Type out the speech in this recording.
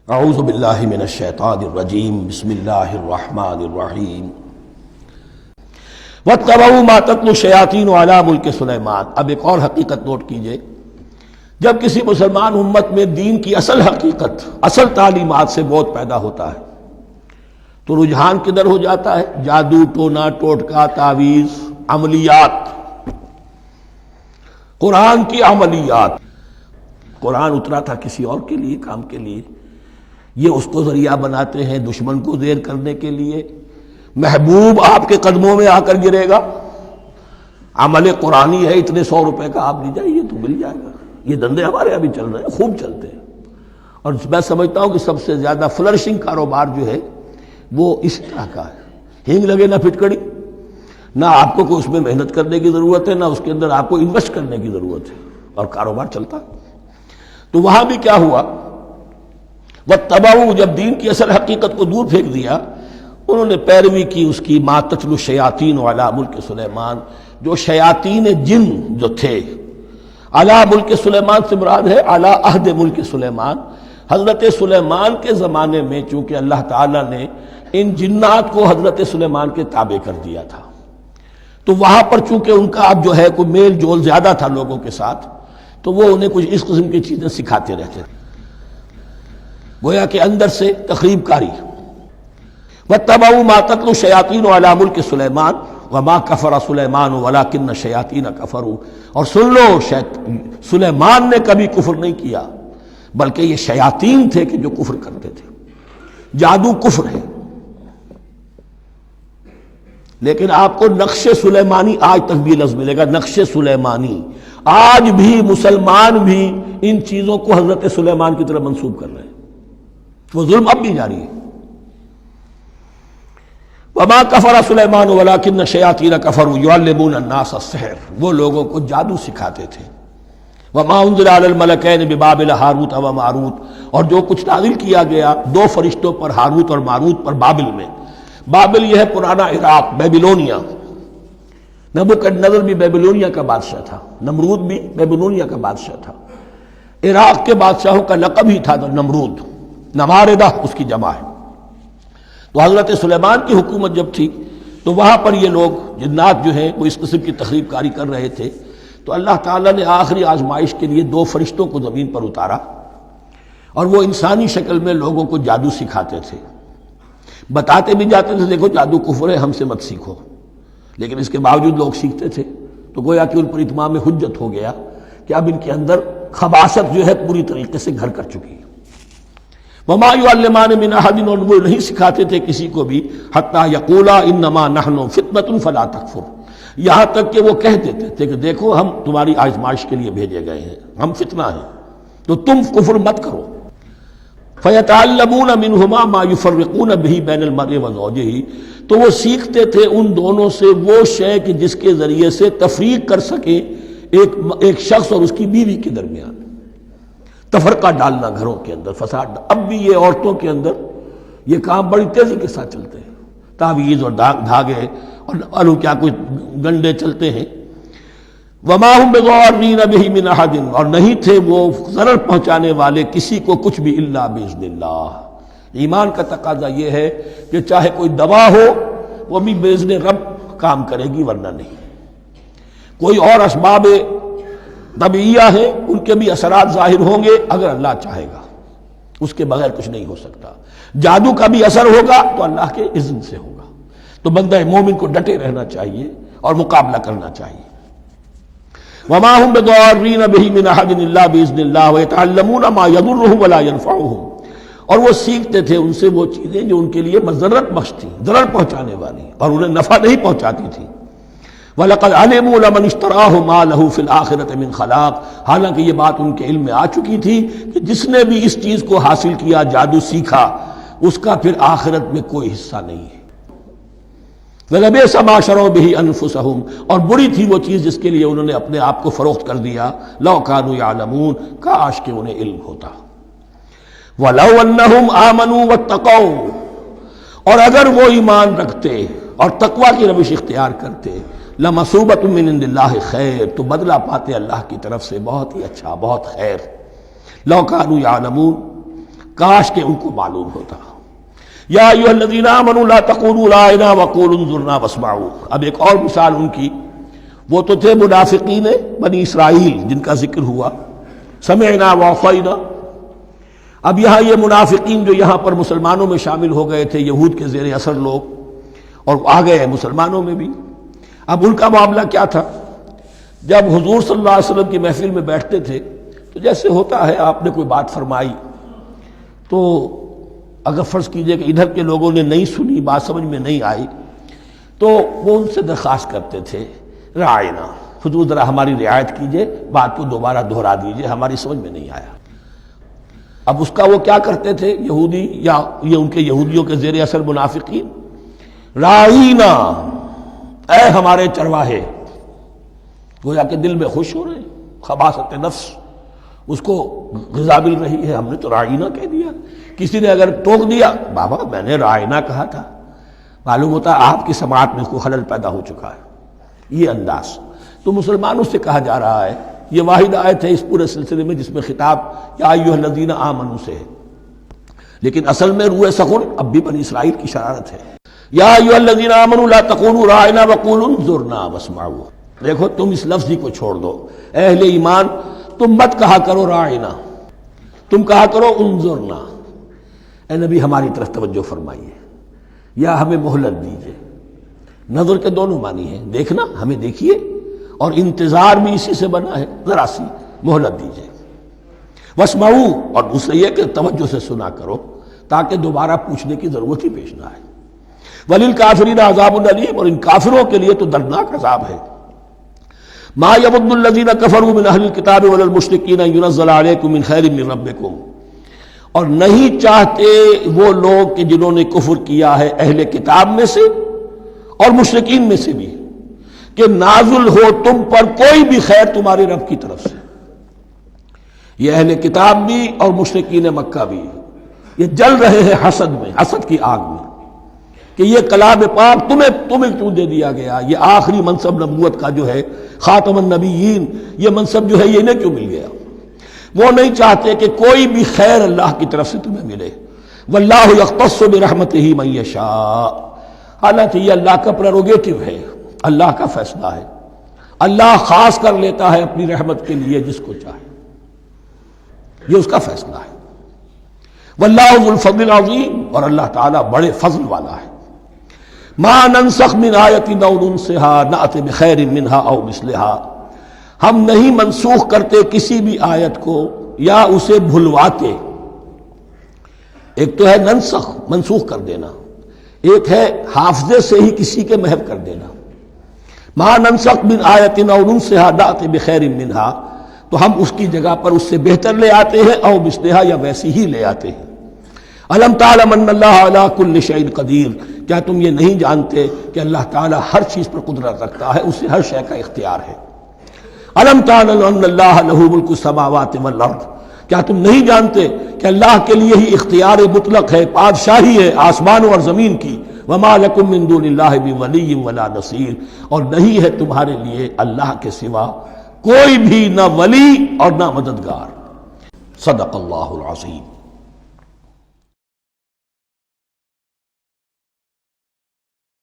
اعوذ باللہ من الشیطان الرجیم بسم اللہ الرحمن الرحیم واتبعوا ما تتلو الشیاطین علی ملک سلیمان۔ اب ایک اور حقیقت نوٹ کیجئے، جب کسی مسلمان امت میں دین کی اصل حقیقت، اصل تعلیمات سے بہت پیدا ہوتا ہے تو رجحان کدھر ہو جاتا ہے؟ جادو، ٹونا، ٹوٹکا، تعویذ، عملیات، قرآن کی عملیات۔ قرآن اترا تھا کسی اور کے لیے، کام کے لیے، یہ اس کو ذریعہ بناتے ہیں دشمن کو زیر کرنے کے لیے۔ محبوب آپ کے قدموں میں آ کر گرے گا، عمل قرآنی ہے، اتنے 100 روپے کا آپ لے جائیے تو مل جائے گا۔ یہ دندے ہمارے ابھی چل رہے ہیں، خوب چلتے ہیں، اور میں سمجھتا ہوں کہ سب سے زیادہ فلرشنگ کاروبار جو ہے وہ اس طرح کا ہے۔ ہینگ لگے نہ پھٹکڑی، نہ آپ کو کوئی اس میں محنت کرنے کی ضرورت ہے، نہ اس کے اندر آپ کو انویسٹ کرنے کی ضرورت ہے، اور کاروبار چلتا۔ تو وہاں بھی کیا ہوا، واتبعوا، جب دین کی اصل حقیقت کو دور پھینک دیا، انہوں نے پیروی کی اس کی ما تتلو الشیاطین علی ملک سلیمان، جو شیاطین جن جو تھے، علی ملک سلیمان سے مراد ہے علی عہد ملک سلیمان، حضرت سلیمان کے زمانے میں، چونکہ اللہ تعالیٰ نے ان جنات کو حضرت سلیمان کے تابع کر دیا تھا، تو وہاں پر چونکہ ان کا اب جو ہے کوئی میل جول زیادہ تھا لوگوں کے ساتھ، تو وہ انہیں کچھ اس قسم کی چیزیں سکھاتے رہتے تھے، گویا کہ اندر سے تخریب کاری۔ واتبعوا ما تتلو الشیاطین علی ملک سلیمان وما کفر سلیمان ولکن الشیاطین کفروا، اور سن لو، سلیمان نے کبھی کفر نہیں کیا، بلکہ یہ شیاطین تھے کہ جو کفر کرتے تھے۔ جادو کفر ہے، لیکن آپ کو نقش سلیمانی آج تک بھی لفظ ملے گا، نقش سلیمانی۔ آج بھی مسلمان بھی ان چیزوں کو حضرت سلیمان کی طرف منسوب کر رہے ہیں، وہ ظلم اب بھی جاری ہے۔ وما کفر سلیمان ولکن الشیاطین کفروا یعلمون الناس السحر، وہ لوگوں کو جادو سکھاتے تھے۔ وما انزل علی الملکین ببابل ہاروت و ماروت، اور جو کچھ نازل کیا گیا 2 فرشتوں پر، ہاروت اور ماروت پر، بابل میں۔ بابل یہ ہے پرانا عراق، بیبلونیا۔ نبوکدنضر بھی بیبلونیا کا بادشاہ تھا، نمرود بھی بیبلونیا کا بادشاہ تھا۔ عراق کے بادشاہوں کا لقب ہی تھا نمرود، نماردہ اس کی جمع ہے۔ تو حضرت سلیمان کی حکومت جب تھی تو وہاں پر یہ لوگ جنات جو ہیں وہ اس قسم کی تخریب کاری کر رہے تھے، تو اللہ تعالیٰ نے آخری آزمائش کے لیے 2 فرشتوں کو زمین پر اتارا، اور وہ انسانی شکل میں لوگوں کو جادو سکھاتے تھے، بتاتے بھی جاتے تھے دیکھو جادو کفر ہے، ہم سے مت سیکھو، لیکن اس کے باوجود لوگ سیکھتے تھے، تو گویا کہ ان پر اتمام حجت ہو گیا کہ اب ان کے اندر خباثت جو ہے پوری طریقے سے گھر کر چکی ہے۔ وما یعلمان من احد، اور وہ نہیں سکھاتے تھے کسی کو بھی، حتی یقولا انما نحن فتنۃ فلا تکفر، یہاں تک کہ وہ کہہ دیتے تھے کہ دیکھو ہم تمہاری آزمائش کے لیے بھیجے گئے ہیں، ہم فتنہ ہیں، تو تم کفر مت کرو۔ فیتعلمون منہما ما یفرقون به بین المرء وزوجہ، تو وہ سیکھتے تھے ان دونوں سے وہ شے کہ جس کے ذریعے سے تفریق کر سکے ایک شخص اور اس کی بیوی کے درمیان، تفرقہ ڈالنا گھروں کے اندر، فساد۔ اب بھی یہ عورتوں کے اندر یہ کام بڑی تیزی کے ساتھ چلتے ہیں، تعویذ اور دھاگے اور کیا کوئی گنڈے چلتے ہیں۔ وما هم بضارین بہ من احد، اور نہیں تھے وہ ضرر پہنچانے والے کسی کو کچھ بھی الا باذن اللہ۔ ایمان کا تقاضا یہ ہے کہ چاہے کوئی دوا ہو وہ بھی باذن رب کام کرے گی، ورنہ نہیں۔ کوئی اور اسباب طبیعیہ ہیں، ان کے بھی اثرات ظاہر ہوں گے اگر اللہ چاہے گا، اس کے بغیر کچھ نہیں ہو سکتا۔ جادو کا بھی اثر ہوگا تو اللہ کے اذن سے ہوگا، تو بندہ مومن کو ڈٹے رہنا چاہیے اور مقابلہ کرنا چاہیے۔ وما هم بضارین بہ من احد الا باذن اللہ ویتعلمون ما یضرهم ولا ینفعهم، اور وہ سیکھتے تھے ان سے وہ چیزیں جو ان کے لیے مضرت بخش تھیں، ضرر پہنچانے والی، اور انہیں نفع نہیں پہنچاتی تھی۔ وَلَقَدْ عَلِمُوا لَمَنِ اشْتَرَاهُ مَا لَهُ فِي الْآخِرَةِ مِنْ خَلَاقٍ، حالانکہ یہ بات ان کے علم میں آ چکی تھی کہ جس نے بھی اس چیز کو حاصل کیا، جادو سیکھا، اس کا پھر آخرت میں کوئی حصہ نہیں ہے۔ وَلَبِئْسَ مَا شَرَوْا بِهِ أَنفُسَهُمْ، اور بری تھی وہ چیز جس کے لیے انہوں نے اپنے آپ کو فروخت کر دیا۔ لَوْ كَانُوا يَعْلَمُونَ، کاش کہ انہیں علم ہوتا۔ وَلَوْ أَنَّهُمْ آمَنُوا وَاتَّقَوْا، اور اگر وہ ایمان رکھتے اور تقوی کی روش اختیار کرتے، لَمَثُوبَةٌ مِّنْ عِندِ اللَّهِ خَيْرٌ، تو بدلہ پاتے اللہ کی طرف سے بہت ہی اچھا، بہت خیر۔ لَوْ كَانُوا يَعْلَمُونَ، کاش کہ ان کو معلوم ہوتا۔ یا ایھا الذین آمنوا لا تقولوا رائنا وقولوا انظرنا واسمعوا۔ اب ایک اور مثال ان کی، وہ تو تھے منافقین بنی اسرائیل جن کا ذکر ہوا، سمعنا وعصینا۔ اب یہاں یہ منافقین جو یہاں پر مسلمانوں میں شامل ہو گئے تھے، یہود کے زیر اثر لوگ، اور آ گئے ہیں مسلمانوں میں بھی۔ اب ان کا معاملہ کیا تھا؟ جب حضور صلی اللہ علیہ وسلم کی محفل میں بیٹھتے تھے تو جیسے ہوتا ہے، آپ نے کوئی بات فرمائی تو اگر فرض کیجئے کہ ادھر کے لوگوں نے نہیں سنی، بات سمجھ میں نہیں آئی، تو وہ ان سے درخواست کرتے تھے رعاینا، حضور ذرا ہماری رعایت کیجئے، بات کو دوبارہ دہرا دیجئے، ہماری سمجھ میں نہیں آیا۔ اب اس کا وہ کیا کرتے تھے یہودی، یا یہ ان کے یہودیوں کے زیر اثر منافقین، رعاینا، اے ہمارے چرواہے، گویا کہ دل میں خوش ہو رہے ہیں، خباثت نفس اس کو غذا مل رہی ہے، ہم نے تو رعاینا کہہ دیا۔ کسی نے اگر ٹوک دیا، بابا میں نے رعاینا کہا تھا، معلوم ہوتا ہے آپ کی سماعت میں کوئی خلل پیدا ہو چکا ہے، یہ انداز۔ تو مسلمانوں سے کہا جا رہا ہے، یہ واحد آیت ہے اس پورے سلسلے میں جس میں خطاب یا ایھا الذین آمنوا سے ہے، لیکن اصل میں روح سخن اب بھی بنی اسرائیل کی شرارت ہے۔ یا ایھا الذین آمنوا لا تقولوا رعاینا وقولوا انظرنا واسمعوا۔ دیکھو تم اس لفظ کو چھوڑ دو، اے اہل ایمان تم مت کہا کرو رعاینا، تم کہا کرو انظرنا، اے نبی ہماری طرف توجہ فرمائیے یا ہمیں مہلت دیجیے۔ نظر کے دونوں معنی ہیں، دیکھنا، ہمیں دیکھیے، اور انتظار بھی اسی سے بنا ہے، ذرا سی مہلت دیجیے۔ واسمعوا، اور دوسرے یہ کہ توجہ سے سنا کرو تاکہ دوبارہ پوچھنے کی ضرورت ہی پیش نہ آئے۔ وللکافرین عذاب علیم، اور ان کافروں کے لیے تو دردناک عذاب ہے۔ ما یود الذین کفروا من اہل الکتاب ولا المشرکین ان ینزل علیکم من خیر من ربکم، اور نہیں چاہتے وہ لوگ کہ جنہوں نے کفر کیا ہے اہل کتاب میں سے اور مشرکین میں سے بھی، کہ نازل ہو تم پر کوئی بھی خیر تمہارے رب کی طرف سے۔ یہ اہل کتاب بھی اور مشرکین مکہ بھی یہ جل رہے ہیں حسد میں، حسد کی آگ میں، کہ یہ کلام پاک تمہیں کیوں دے دیا گیا، یہ آخری منصب نبوت کا جو ہے خاتم النبیین، یہ منصب جو ہے یہ انہیں کیوں مل گیا؟ وہ نہیں چاہتے کہ کوئی بھی خیر اللہ کی طرف سے تمہیں ملے۔ واللہ یختص برحمتہ من یشاء، حالانکہ یہ اللہ کا پریروگیٹو ہے، اللہ کا فیصلہ ہے، اللہ خاص کر لیتا ہے اپنی رحمت کے لیے جس کو چاہے، یہ اس کا فیصلہ ہے۔ واللہ ذو الفضل العظیم، اور اللہ تعالیٰ بڑے فضل والا ہے۔ ما ننسخ من آیت او ننسها نأت بخیر منها او مثلها، ہم نہیں منسوخ کرتے کسی بھی آیت کو یا اسے بھلواتے۔ ایک تو ہے ننسخ، منسوخ کر دینا، ایک ہے حافظے سے ہی کسی کے محو کر دینا۔ ما ننسخ من آیت او ننسها نأت بخیر منها، تو ہم اس کی جگہ پر اس سے بہتر لے آتے ہیں، او مثلها، یا ویسی ہی لے آتے ہیں۔ الم تعلم ان اللہ علی کل شیء قدیر، کیا تم یہ نہیں جانتے کہ اللہ تعالیٰ ہر چیز پر قدرت رکھتا ہے، اسے ہر شے کا اختیار ہے۔ الم تعلم ان اللہ لہ ملک السماوات والارض، کیا تم نہیں جانتے کہ اللہ کے لیے ہی اختیار مطلق ہے، بادشاہی ہے آسمانوں اور زمین کی۔ وما لکم من دون اللہ من ولی ولا نصیر، اور نہیں ہے تمہارے لیے اللہ کے سوا کوئی بھی نہ ولی اور نہ مددگار۔ صدق اللہ العظیم۔